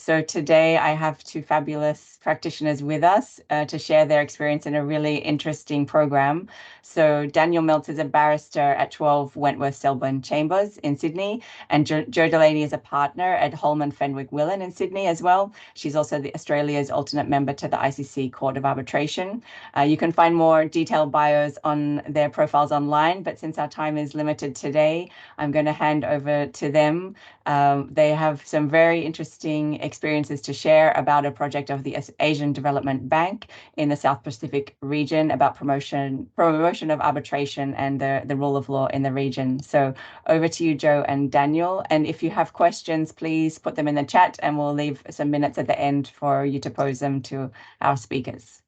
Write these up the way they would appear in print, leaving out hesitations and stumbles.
So today I have two fabulous practitioners with us to share their experience in a really interesting program. So Daniel Meltz is a barrister at 12 Wentworth Selborne Chambers in Sydney, and Jo Delaney is a partner at Holman Fenwick Willan in Sydney as well. She's also Australia's alternate member to the ICC Court of Arbitration. You can find more detailed bios on their profiles online, but since our time is limited today, I'm going to hand over to them. They have some very interesting experiences to share about a project of the Asian Development Bank in the South Pacific region about promotion of arbitration and the rule of law in the region. So over to you, Jo and Daniel. And if you have questions, please put them in the chat and we'll leave some minutes at the end for you to pose them to our speakers.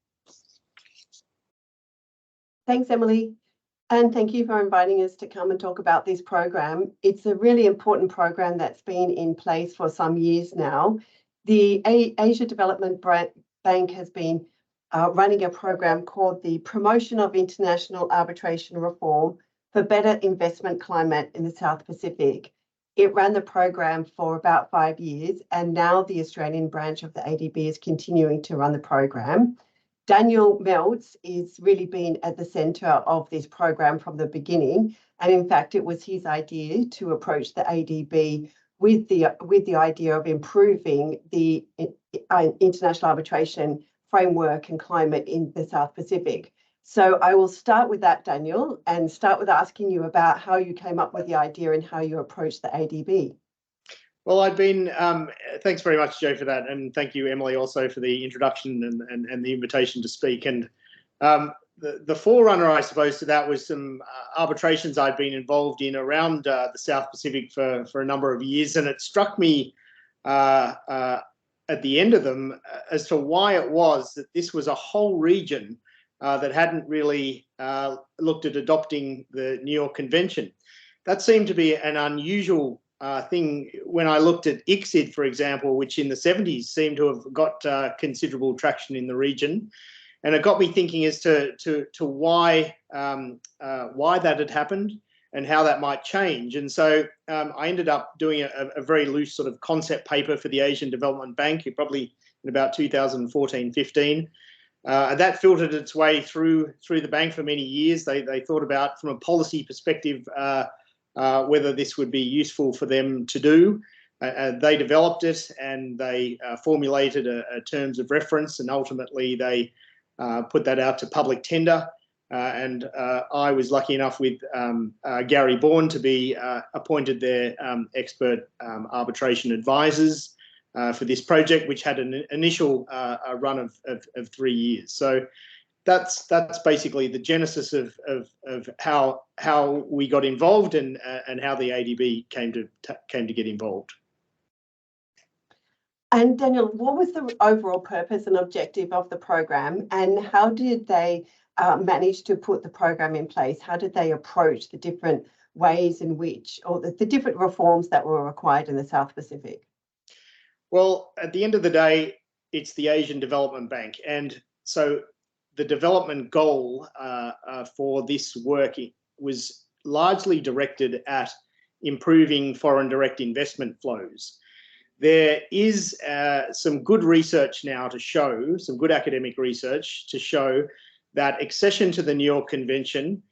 Thanks, Emily. And thank you for inviting us to come and talk about this program. It's a really important program that's been in place for some years now. The Asia Development Bank has been running a program called the Promotion of International Arbitration Reform for Better Investment Climate in the South Pacific. It ran the program for about 5 years, and now the Australian branch of the ADB is continuing to run the program. Daniel Meltz is really been at the centre of this program from the beginning, and in fact, it was his idea to approach the ADB with the idea of improving the international arbitration framework and climate in the South Pacific. So I will start with that, Daniel, and start with asking you about how you came up with the idea and how you approached the ADB. Well, I've been, thanks very much, Jo, for that. And thank you, Emily, also for the introduction and the invitation to speak. And the forerunner, I suppose, to that was some arbitrations I'd been involved in around the South Pacific for a number of years. And it struck me at the end of them as to why it was that this was a whole region that hadn't really looked at adopting the New York Convention. That seemed to be an unusual thing when I looked at ICSID, for example, which in the 70s seemed to have got considerable traction in the region. And it got me thinking as to why that had happened and how that might change. And so I ended up doing a very loose sort of concept paper for the Asian Development Bank, probably in about 2014-15. That filtered its way through the bank for many years. They thought about, from a policy perspective, whether this would be useful for them to do. They developed it and they formulated a terms of reference, and ultimately they put that out to public tender. And I was lucky enough with Gary Bourne to be appointed their expert arbitration advisors for this project, which had an initial run of 3 years. So that's basically the genesis of how we got involved and how the ADB came to get involved. And Daniel, what was the overall purpose and objective of the program, and how did they manage to put the program in place? How did they approach the different ways in which, or the different reforms that were required in the South Pacific? Well, at the end of the day, it's the Asian Development Bank, and so the development goal for this work was largely directed at improving foreign direct investment flows. There is some good research now to show, some good academic research to show that accession to the New York Convention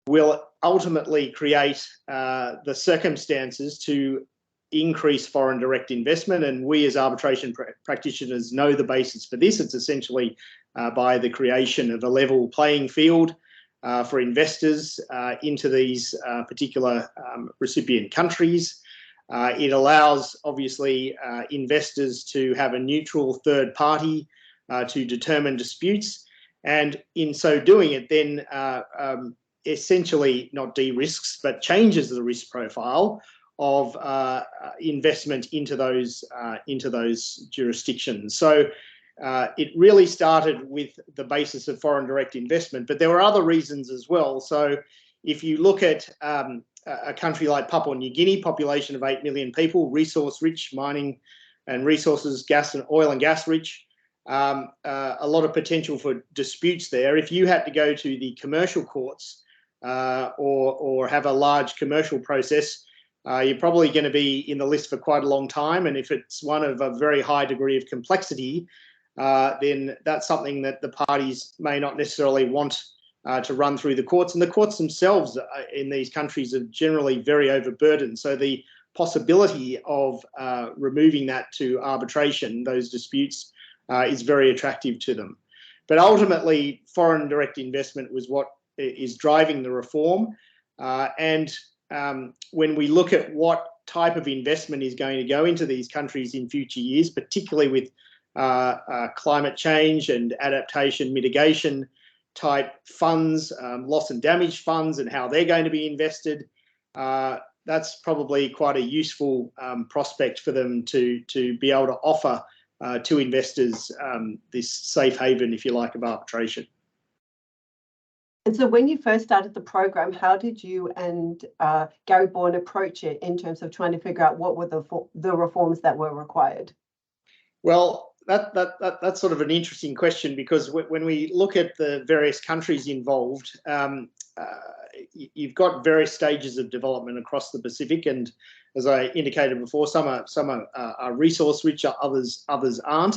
will ultimately create the circumstances to increase foreign direct investment. And we as arbitration practitioners know the basis for this. It's essentially by the creation of a level playing field for investors into these particular recipient countries. It allows, obviously, investors to have a neutral third party to determine disputes. And in so doing, it then essentially not de-risks, but changes the risk profile of investment into those jurisdictions. So it really started with the basis of foreign direct investment, but there were other reasons as well. So if you look at a country like Papua New Guinea, population of 8 million people, resource rich, mining and resources, gas and oil and gas rich, a lot of potential for disputes there. If you had to go to the commercial courts or have a large commercial process, you're probably going to be in the list for quite a long time. And if it's one of a very high degree of complexity, then that's something that the parties may not necessarily want to run through the courts. And the courts themselves in these countries are generally very overburdened. So the possibility of removing that to arbitration, those disputes, is very attractive to them. But ultimately, foreign direct investment was what is driving the reform. When we look at what type of investment is going to go into these countries in future years, particularly with climate change and adaptation mitigation type funds, loss and damage funds, and how they're going to be invested, that's probably quite a useful prospect for them to be able to offer to investors this safe haven, if you like, of arbitration. And so when you first started the program, how did you and Gary Bourne approach it in terms of trying to figure out what were the reforms that were required? Well, that's sort of an interesting question, because when we look at the various countries involved, you've got various stages of development across the Pacific, and as I indicated before, some are resource rich, others aren't.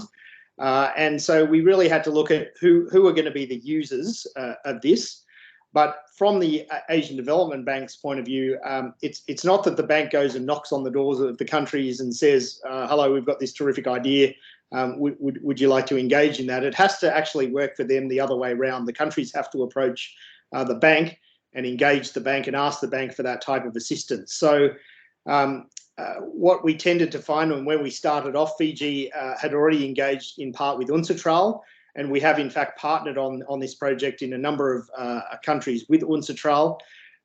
And so we really had to look at who are going to be the users of this. But from the Asian Development Bank's point of view, it's not that the bank goes and knocks on the doors of the countries and says, hello, we've got this terrific idea. Would you like to engage in that? It has to actually work for them the other way around. The countries have to approach the bank and engage the bank and ask the bank for that type of assistance. So what we tended to find when we started off, Fiji had already engaged in part with UNCITRAL, and we have in fact partnered on this project in a number of countries with UNCITRAL.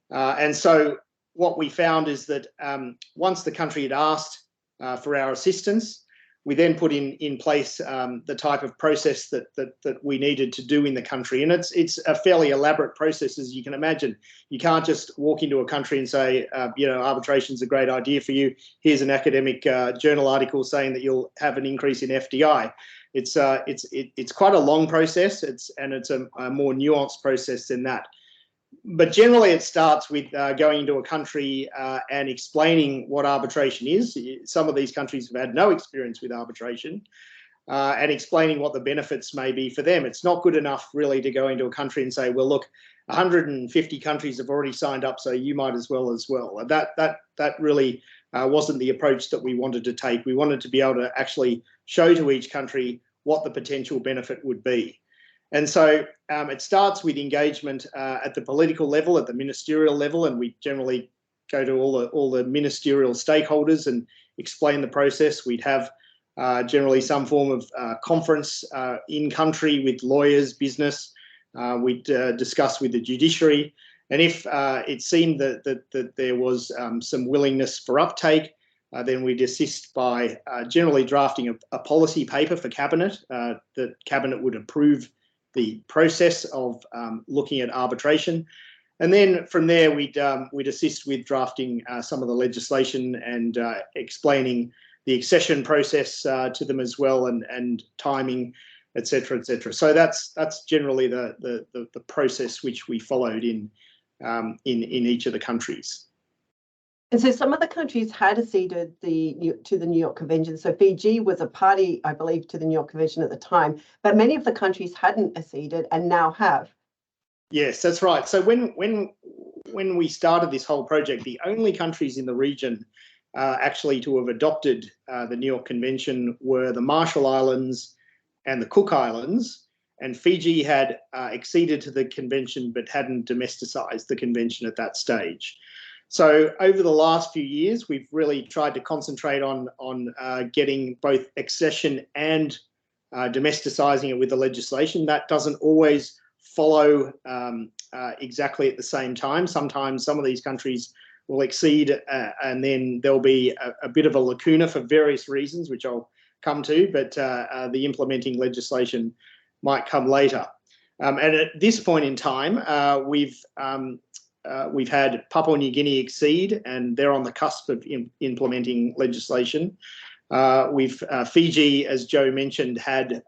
And so what we found is that once the country had asked for our assistance, we then put in place the type of process that we needed to do in the country. And it's a fairly elaborate process, as you can imagine. You can't just walk into a country and say, arbitration's a great idea for you. Here's an academic journal article saying that you'll have an increase in FDI. It's quite a long process, it's a more nuanced process than that. But generally, it starts with going into a country and explaining what arbitration is. Some of these countries have had no experience with arbitration, and explaining what the benefits may be for them. It's not good enough really to go into a country and say, well, look, 150 countries have already signed up, so you might as well. That really wasn't the approach that we wanted to take. We wanted to be able to actually show to each country what the potential benefit would be. And so it starts with engagement at the political level, at the ministerial level, and we generally go to all the ministerial stakeholders and explain the process. We'd have generally some form of conference in country with lawyers, business. We'd discuss with the judiciary, and if it seemed that there was some willingness for uptake, then we'd assist by generally drafting a policy paper for Cabinet that Cabinet would approve the process of looking at arbitration. And then from there, we'd assist with drafting some of the legislation and explaining the accession process to them as well, and timing, et cetera, et cetera. So that's generally the process which we followed in each of the countries. And so some of the countries had acceded to the New York Convention. So Fiji was a party, I believe, to the New York Convention at the time, but many of the countries hadn't acceded and now have. Yes, that's right. So when we started this whole project, the only countries in the region actually to have adopted the New York Convention were the Marshall Islands and the Cook Islands, and Fiji had acceded to the convention but hadn't domesticized the convention at that stage. So over the last few years, we've really tried to concentrate on getting both accession and domesticizing it with the legislation. That doesn't always follow exactly at the same time. Sometimes some of these countries will accede and then there'll be a bit of a lacuna for various reasons, which I'll come to, but the implementing legislation might come later. And at this point in time, we've had Papua New Guinea accede, and they're on the cusp of implementing legislation. Fiji, as Joe mentioned, had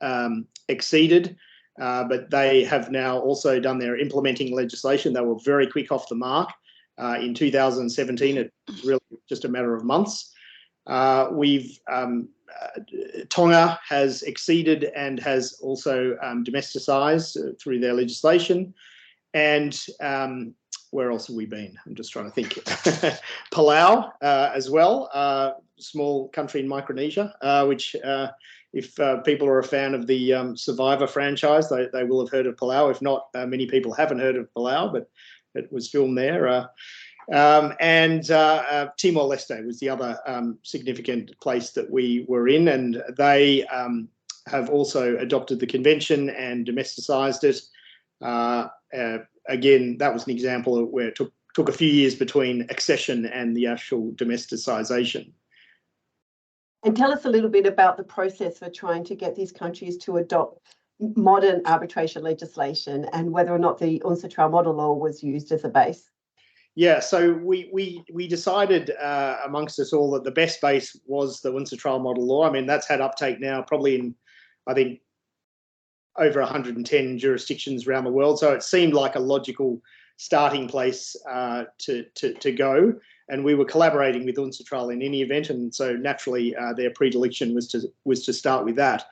acceded, but they have now also done their implementing legislation. They were very quick off the mark, in 2017. It's really just a matter of months. Tonga has exceeded and has also domesticised through their legislation. And where else have we been? I'm just trying to think. Palau as well, small country in Micronesia, which if people are a fan of the Survivor franchise, they will have heard of Palau. If not, many people haven't heard of Palau, but it was filmed there. Timor-Leste was the other significant place that we were in, and they have also adopted the convention and domesticised it. Again, that was an example of where it took a few years between accession and the actual domesticisation. And tell us a little bit about the process for trying to get these countries to adopt modern arbitration legislation and whether or not the UNCITRAL model law was used as a base. Yeah, so we decided amongst us all that the best base was the UNCITRAL model law. I mean, that's had uptake now probably in, I think, over 110 jurisdictions around the world. So it seemed like a logical starting place to go. And we were collaborating with UNCITRAL in any event, and so naturally their predilection was to start with that.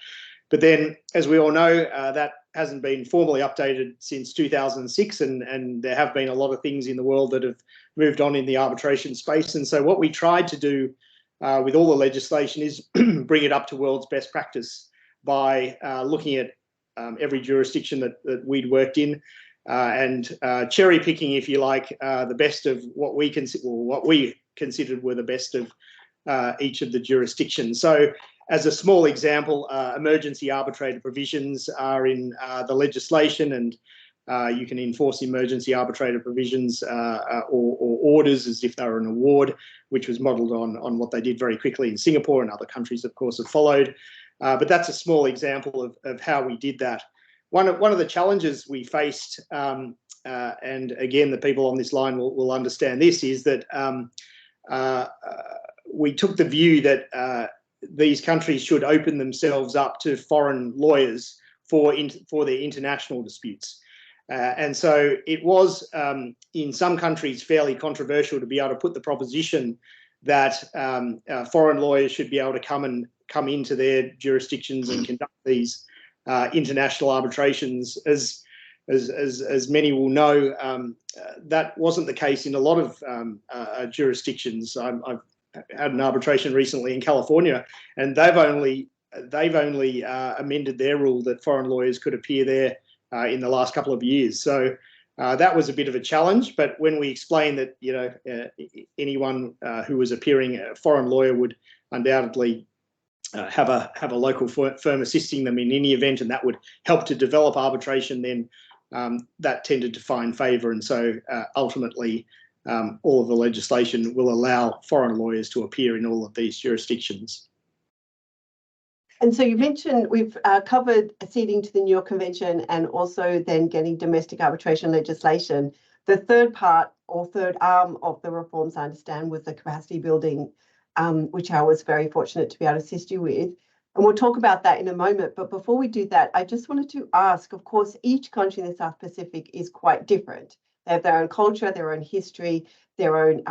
But then, as we all know, that hasn't been formally updated since 2006, and there have been a lot of things in the world that have moved on in the arbitration space. And so what we tried to do with all the legislation is bring it up to world's best practice by looking at every jurisdiction that we'd worked in and cherry picking, if you like, the best of what we considered were the best of each of the jurisdictions. So, as a small example, emergency arbitrator provisions are in the legislation, and you can enforce emergency arbitrator provisions or orders as if they were an award, which was modelled on what they did very quickly in Singapore, and other countries, of course, have followed. But that's a small example of how we did that. One of the challenges we faced, and again, the people on this line will understand this, is that we took the view that these countries should open themselves up to foreign lawyers for their international disputes. And so it was, in some countries, fairly controversial to be able to put the proposition that foreign lawyers should be able to come into their jurisdictions and conduct these international arbitrations. As many will know, that wasn't the case in a lot of jurisdictions. I've had an arbitration recently in California, and they've only amended their rule that foreign lawyers could appear there in the last couple of years. So that was a bit of a challenge. But when we explained that anyone who was appearing, a foreign lawyer would undoubtedly have a local firm assisting them in any event, and that would help to develop arbitration, then that tended to find favour. And so ultimately, all of the legislation will allow foreign lawyers to appear in all of these jurisdictions. And so you mentioned we've covered acceding to the New York Convention and also then getting domestic arbitration legislation. The third part or third arm of the reforms, I understand, was the capacity building, which I was very fortunate to be able to assist you with. And we'll talk about that in a moment. But before we do that, I just wanted to ask, of course, each country in the South Pacific is quite different. They have their own culture, their own history, their own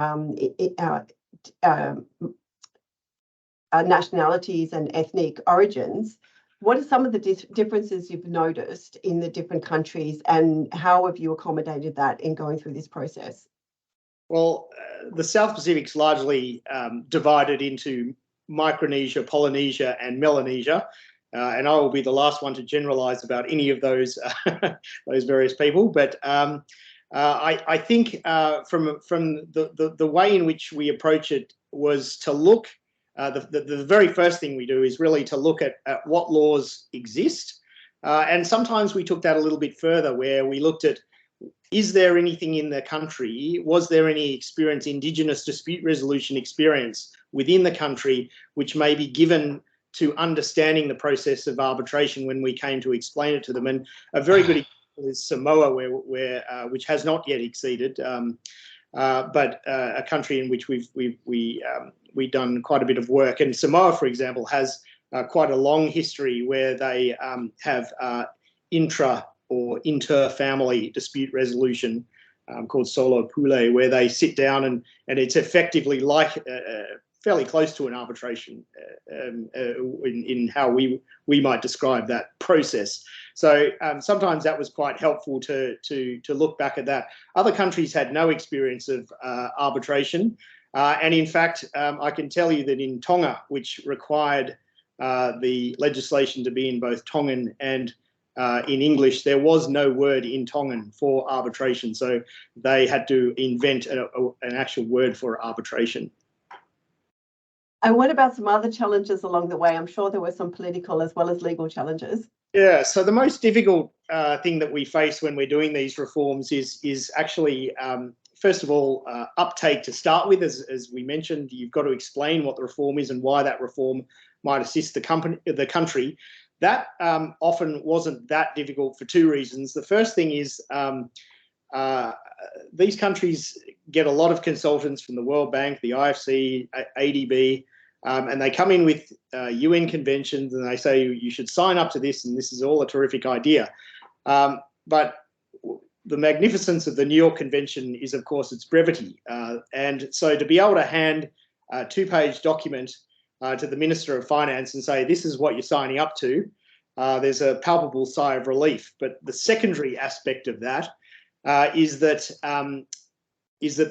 nationalities and ethnic origins. What are some of the differences you've noticed in the different countries, and how have you accommodated that in going through this process? Well, the South Pacific's largely divided into Micronesia, Polynesia, and Melanesia, and I will be the last one to generalise about any of those those various people. But I think from the way in which we approach it was to look. The very first thing we do is really to look at what laws exist, and sometimes we took that a little bit further, where we looked at, is there anything in the country, was there any experience, Indigenous dispute resolution experience within the country, which may be given to understanding the process of arbitration when we came to explain it to them. And a very good example is Samoa, which has not yet acceded, but a country in which we've done quite a bit of work. And Samoa, for example, has quite a long history where they have intra or inter-family dispute resolution called Solo Pule, where they sit down and it's effectively like fairly close to an arbitration in how we might describe that process. So sometimes that was quite helpful to look back at that. Other countries had no experience of arbitration, and in fact, I can tell you that in Tonga, which required the legislation to be in both Tongan and in English, there was no word in Tongan for arbitration, so they had to invent an actual word for arbitration. And what about some other challenges along the way? I'm sure there were some political as well as legal challenges. Yeah, so the most difficult thing that we face when we're doing these reforms is actually, first of all, uptake to start with. As we mentioned, you've got to explain what the reform is and why that reform might assist the country. That often wasn't that difficult for two reasons. The first thing is these countries get a lot of consultants from the World Bank, the IFC, ADB, and they come in with UN conventions and they say you should sign up to this and this is all a terrific idea. But the magnificence of the New York Convention is, of course, its brevity. And so to be able to hand a two-page document to the Minister of Finance and say, this is what you're signing up to, there's a palpable sigh of relief. But the secondary aspect of that is that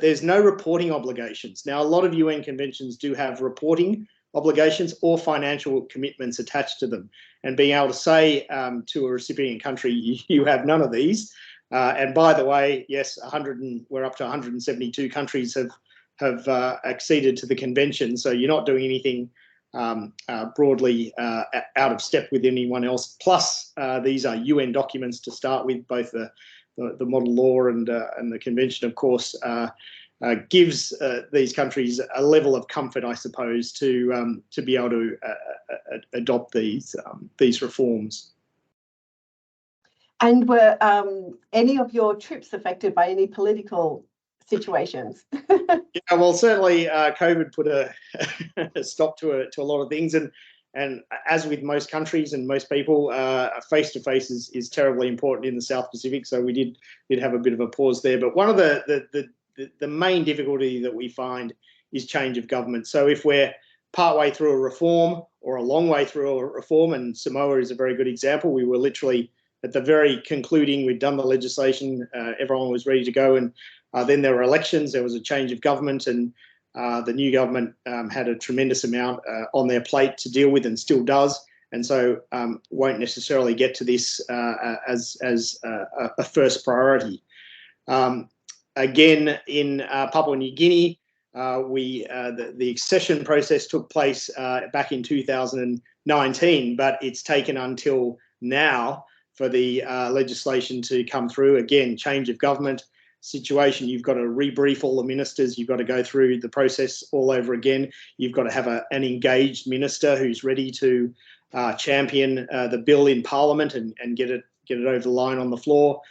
there's no reporting obligations. Now, a lot of UN conventions do have reporting obligations or financial commitments attached to them. And being able to say to a recipient country, you have none of these. And by the way, yes, we're up to 172 countries have acceded to the convention. So you're not doing anything broadly out of step with anyone else. Plus, these are UN documents to start with, both the model law and the convention, of course, gives these countries a level of comfort, I suppose, to be able to adopt these reforms. And were any of your trips affected by any political situations? Yeah, well, certainly COVID put a stop to a lot of things, and as with most countries and most people, face-to-face is terribly important in the South Pacific. So we did have a bit of a pause there. But one of the main difficulty that we find is change of government. So if we're partway through a reform or a long way through a reform, and Samoa is a very good example, we were literally at the very concluding, we'd done the legislation, everyone was ready to go, and then there were elections, there was a change of government, and the new government had a tremendous amount on their plate to deal with and still does, and so won't necessarily get to this as a first priority. Again, in Papua New Guinea, the accession process took place back in 2019, but it's taken until now for the legislation to come through. Again, change of government situation, you've got to rebrief all the ministers, you've got to go through the process all over again, you've got to have an engaged minister who's ready to champion the bill in Parliament and get it over the line on the floor.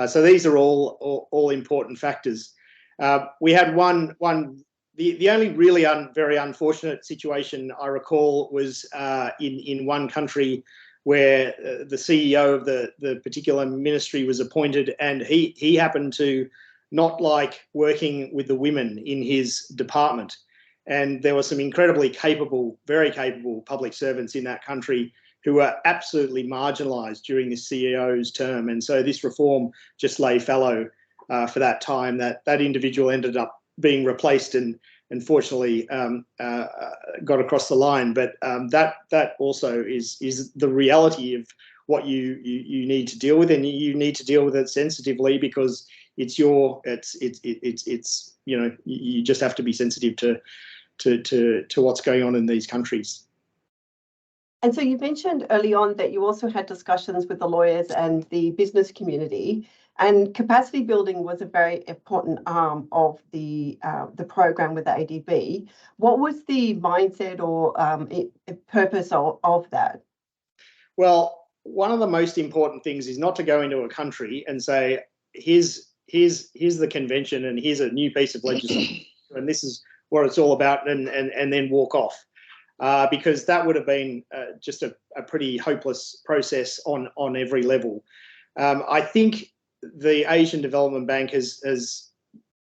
So these are all important factors. We had the only really very unfortunate situation I recall was in one country where the CEO of the particular ministry was appointed, and he happened to not like working with the women in his department. And there were some incredibly capable, very capable public servants in that country who were absolutely marginalised during the CEO's term. And so this reform just lay fallow for that time. That individual ended up being replaced and fortunately got across the line. But that also is the reality of what you need to deal with, and you need to deal with it sensitively, because it's you know, you just have to be sensitive to what's going on in these countries. And so you mentioned early on that you also had discussions with the lawyers and the business community, and capacity building was a very important arm of the program with the ADB. What was the mindset or purpose of that? Well, one of the most important things is not to go into a country and say, here's the convention and here's a new piece of legislation and this is what it's all about, and then walk off. Because that would have been just a pretty hopeless process on every level. I think the Asian Development Bank has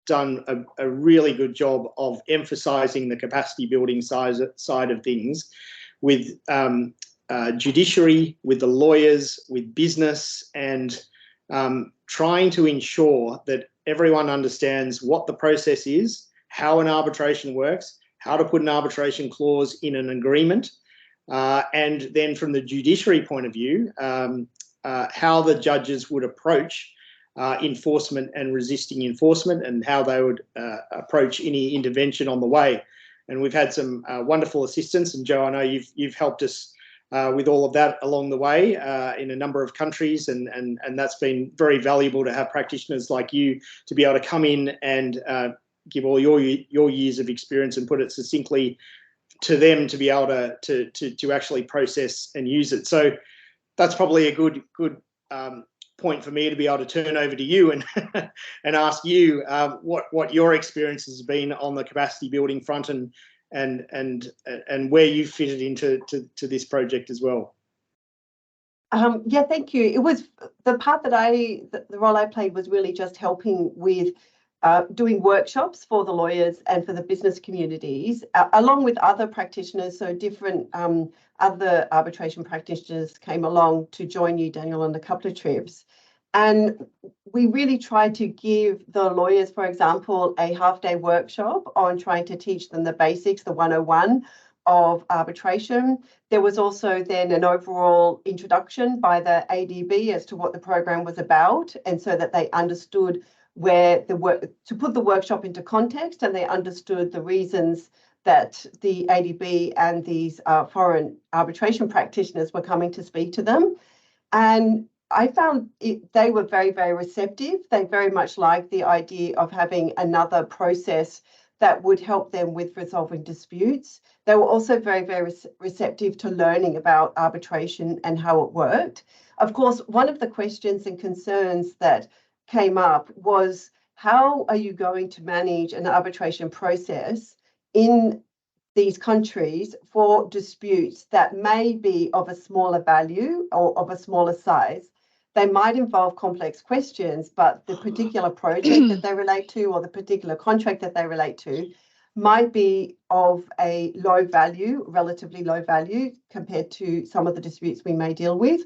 done a really good job of emphasising the capacity building side of things with judiciary, with the lawyers, with business, and trying to ensure that everyone understands what the process is, how an arbitration works, how to put an arbitration clause in an agreement, and then from the judiciary point of view, how the judges would approach enforcement and resisting enforcement, and how they would approach any intervention on the way. And we've had some wonderful assistance, and Joe, I know you've helped us with all of that along the way in a number of countries, and that's been very valuable to have practitioners like you to be able to come in and give all your years of experience and put it succinctly to them to be able to actually process and use it. So that's probably a good point for me to be able to turn over to you and and ask you what your experience has been on the capacity building front, and where you fitted into this project as well. Yeah, thank you. It was the part that the role I played was really just helping with doing workshops for the lawyers and for the business communities, along with other practitioners. So different other arbitration practitioners came along to join you, Daniel, on a couple of trips. And we really tried to give the lawyers, for example, a half-day workshop on trying to teach them the basics, the 101 of arbitration. There was also then an overall introduction by the ADB as to what the program was about, and so that they understood where to put the workshop into context, and they understood the reasons that the ADB and these foreign arbitration practitioners were coming to speak to them. And I found they were very, very receptive. They very much liked the idea of having another process that would help them with resolving disputes. They were also very, very receptive to learning about arbitration and how it worked. Of course, one of the questions and concerns that came up was, how are you going to manage an arbitration process in these countries for disputes that may be of a smaller value or of a smaller size? They might involve complex questions, but the particular project that they relate to, or the particular contract that they relate to, might be of a low value, relatively low value, compared to some of the disputes we may deal with,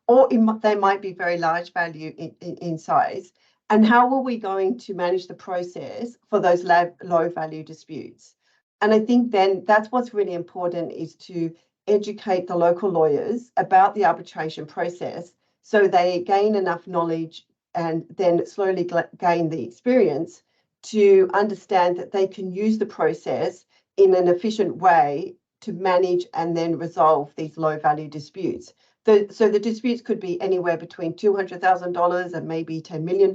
or they might be very large value in size. And how are we going to manage the process for those low value disputes? And I think then that's what's really important, is to educate the local lawyers about the arbitration process, so they gain enough knowledge and then slowly gain the experience to understand that they can use the process in an efficient way to manage and then resolve these low value disputes. So the disputes could be anywhere between $200,000 and maybe $10 million,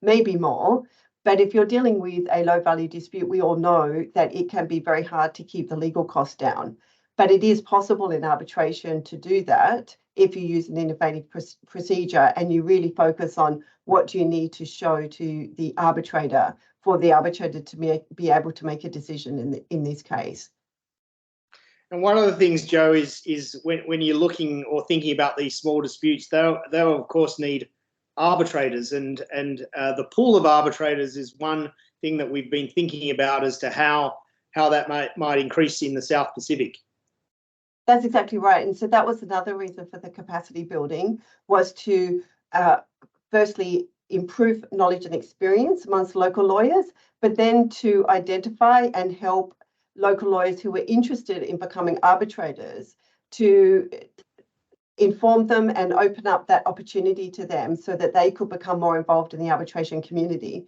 maybe more. But if you're dealing with a low value dispute, we all know that it can be very hard to keep the legal costs down. But it is possible in arbitration to do that if you use an innovative procedure and you really focus on what do you need to show to the arbitrator for the arbitrator to be able to make a decision in this case. And one of the things, Joe, is when you're looking or thinking about these small disputes, they'll of course need arbitrators, and the pool of arbitrators is one thing that we've been thinking about as to how that might increase in the South Pacific. That's exactly right. And so that was another reason for the capacity building, was to firstly improve knowledge and experience amongst local lawyers, but then to identify and help local lawyers who were interested in becoming arbitrators, to inform them and open up that opportunity to them so that they could become more involved in the arbitration community.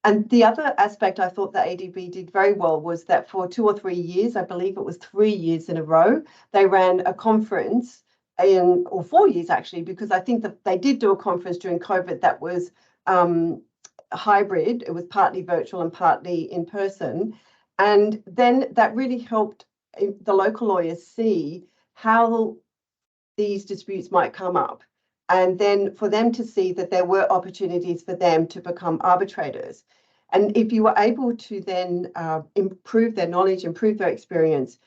And the other aspect I thought the ADB did very well was that for 2 or 3 years, I believe it was 3 years in a row, they ran a conference or 4 years actually, because I think that they did do a conference during COVID that was hybrid. It was partly virtual and partly in person. And then that really helped the local lawyers see how these disputes might come up, and then for them to see that there were opportunities for them to become arbitrators. And if you were able to then improve their knowledge, improve their experience,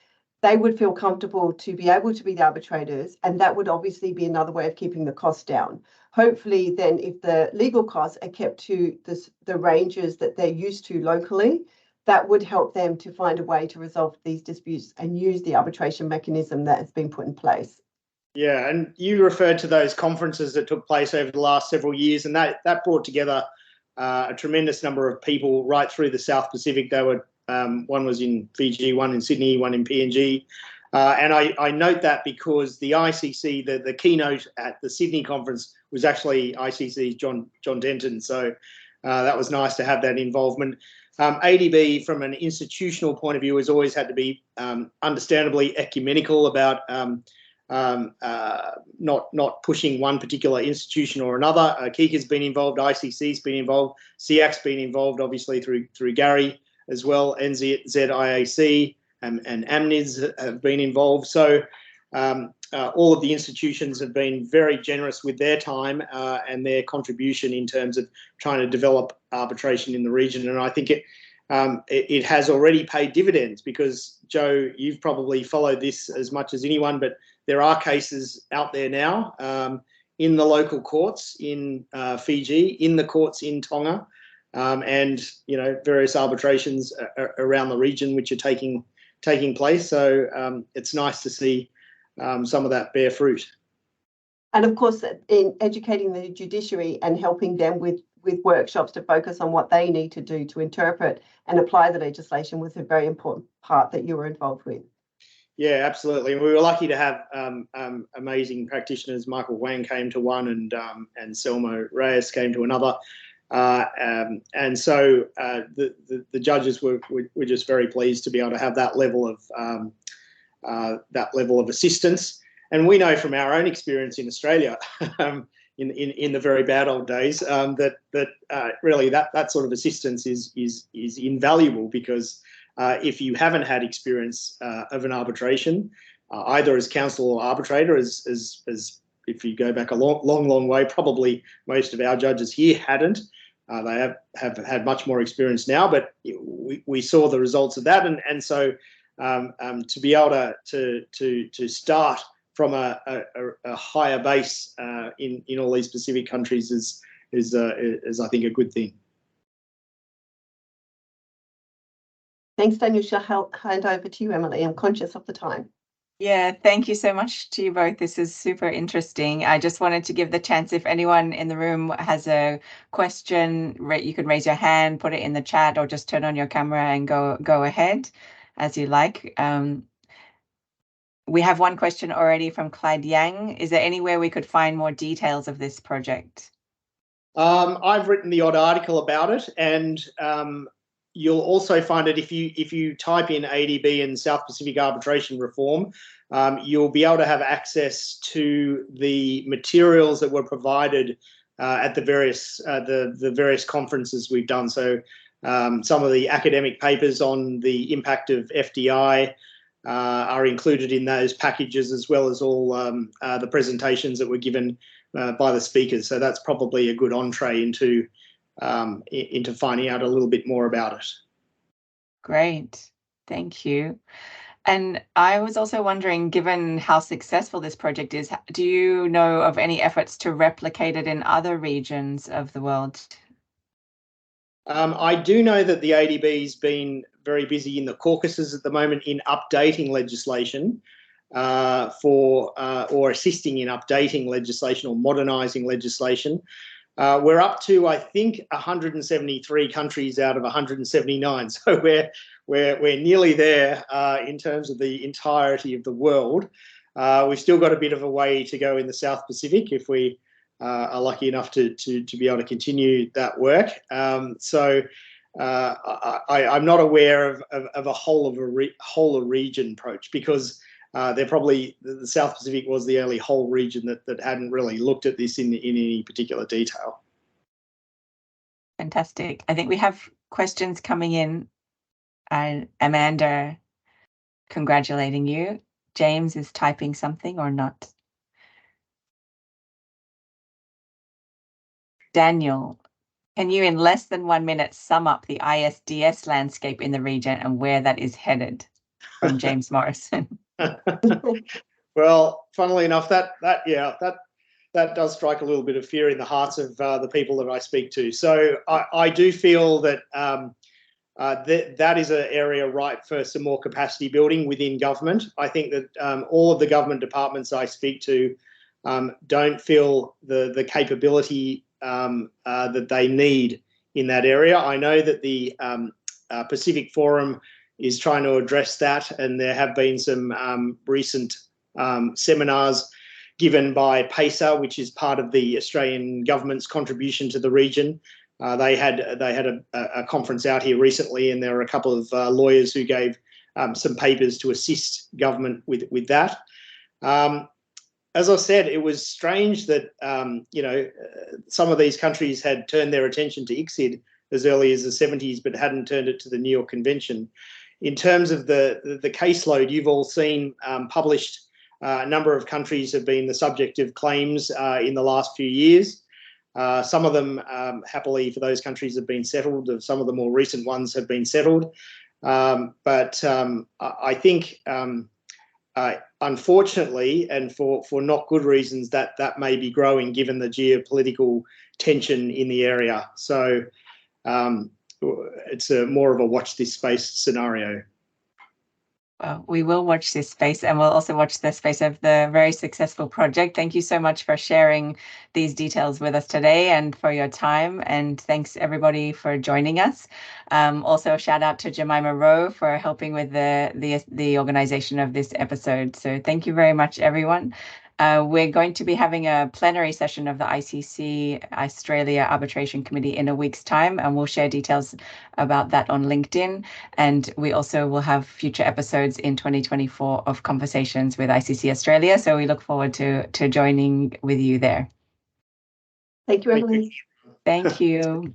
they would feel comfortable to be able to be the arbitrators, and that would obviously be another way of keeping the costs down. hopefully then if the legal costs are kept to the ranges that they're used to locally, that would help them to find a way to resolve these disputes and use the arbitration mechanism that has been put in place. Yeah, and you referred to those conferences that took place over the last several years, and that brought together a tremendous number of people right through the South Pacific. They were one was in Fiji, one in Sydney, one in PNG. And I note that because the ICC, the keynote at the Sydney conference was actually ICC's John Denton. So that was nice to have that involvement. ADB, from an institutional point of view, has always had to be understandably ecumenical about not pushing one particular institution or another. KICA's been involved, ICC's been involved, SEAC's been involved, obviously through Gary as well, NZIAC and AMNIS have been involved. So all of the institutions have been very generous with their time and their contribution in terms of trying to develop arbitration in the region. And I think it has already paid dividends because, Joe, you've probably followed this as much as anyone, but there are cases out there now in the local courts in Fiji, in the courts in Tonga, and various arbitrations around the region which are taking place. So it's nice to see some of that bear fruit. And of course, in educating the judiciary and helping them with workshops to focus on what they need to do to interpret and apply the legislation was a very important part that you were involved with. Yeah, absolutely. We were lucky to have amazing practitioners. Michael Wang came to one, and Selmo Reyes came to another. And so the judges were just very pleased to be able to have that level of assistance. And we know from our own experience in Australia, in the very bad old days, that really that sort of assistance is invaluable because if you haven't had experience of an arbitration, either as counsel or arbitrator, as if you go back a long way, probably most of our judges here hadn't. They have had much more experience now, but we saw the results of that, and so to be able to start from a higher base in all these Pacific countries is I think a good thing. Thanks, Daniel. Shall hand over to you, Emily. I'm conscious of the time. Yeah, thank you so much to you both. This is super interesting. I just wanted to give the chance, if anyone in the room has a question, you can raise your hand, put it in the chat, or just turn on your camera and go ahead as you like. We have one question already from Clyde Yang. Is there anywhere we could find more details of this project? I've written the odd article about it, and you'll also find it if you type in ADB and South Pacific arbitration reform. You'll be able to have access to the materials that were provided at the various conferences we've done. So some of the academic papers on the impact of FDI are included in those packages, as well as all the presentations that were given by the speakers. So that's probably a good entree into finding out a little bit more about it. Great, thank you. And I was also wondering, given how successful this project is, do you know of any efforts to replicate it in other regions of the world? I do know that the ADB's been very busy in the Caucasus at the moment in updating legislation or assisting in updating legislation or modernising legislation. We're up to, I think, 173 countries out of 179. So we're nearly there in terms of the entirety of the world. We've still got a bit of a way to go in the South Pacific if we are lucky enough to be able to continue that work. So I'm not aware of a whole of region approach because the South Pacific was the only whole region that hadn't really looked at this in any particular detail. Fantastic. I think we have questions coming in. Amanda, congratulating you. James is typing something or not. Daniel, can you in less than 1 minute sum up the ISDS landscape in the region and where that is headed? From James Morrison. Well, funnily enough, that that does strike a little bit of fear in the hearts of the people that I speak to. So I do feel that that is an area ripe for some more capacity building within government. I think that all of the government departments I speak to don't feel the capability that they need in that area. I know that the Pacific Forum is trying to address that, and there have been some recent seminars given by PACER, which is part of the Australian government's contribution to the region. They had a conference out here recently, and there were a couple of lawyers who gave some papers to assist government with that. As I said, it was strange that some of these countries had turned their attention to ICSID as early as the 70s, but hadn't turned it to the New York Convention. In terms of the caseload, you've all seen published. A number of countries have been the subject of claims in the last few years. Some of them, happily for those countries, have been settled. Some of the more recent ones have been settled. But I think, unfortunately, and for not good reasons, that may be growing given the geopolitical tension in the area. So it's more of a watch this space scenario. Well, we will watch this space, and we'll also watch the space of the very successful project. Thank you so much for sharing these details with us today and for your time. And thanks everybody for joining us. Also a shout out to Jemima Rowe for helping with the organization of this episode. So thank you very much, everyone. We're going to be having a plenary session of the ICC Australia Arbitration Committee in a week's time, and we'll share details about that on LinkedIn. And we also will have future episodes in 2024 of conversations with ICC Australia. So we look forward to joining with you there. Thank you, Emily. Thank you.